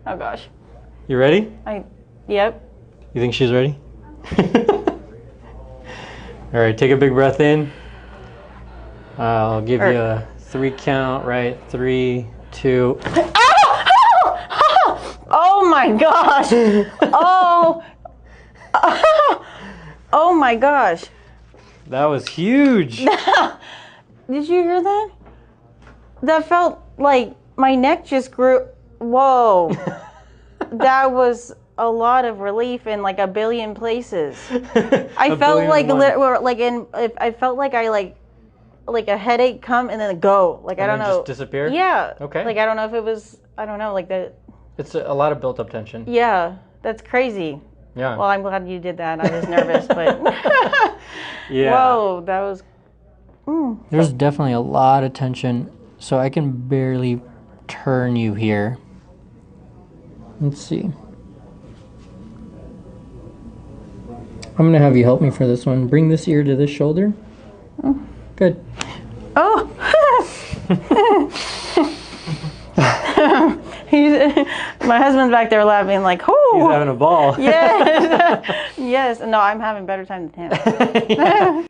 Oh gosh. You ready? Yep. You think she's ready? All right, take a big breath in. I'll give you a 3 count, right? 3, 2. Oh my gosh! Oh! Oh my gosh! That was huge. Did you hear that? That felt like my neck just grew. Whoa! That was a lot of relief in like a billion places. I felt like I felt like like a headache come and then go. Like I don't know. Just disappear? Yeah. Okay. Like I don't know if it was. I don't know. Like that. It's a lot of built-up tension. Yeah, that's crazy. Yeah. Well, I'm glad you did that. I was nervous, but yeah. Whoa, that was. There's definitely a lot of tension, so I can barely turn you here. Let's see. I'm gonna have you help me for this one. Bring this ear to this shoulder. Oh. Good. Oh. My husband's back there laughing like, "Oh." He's having a ball. Yes. Yes. No, I'm having a better time than him. Yeah.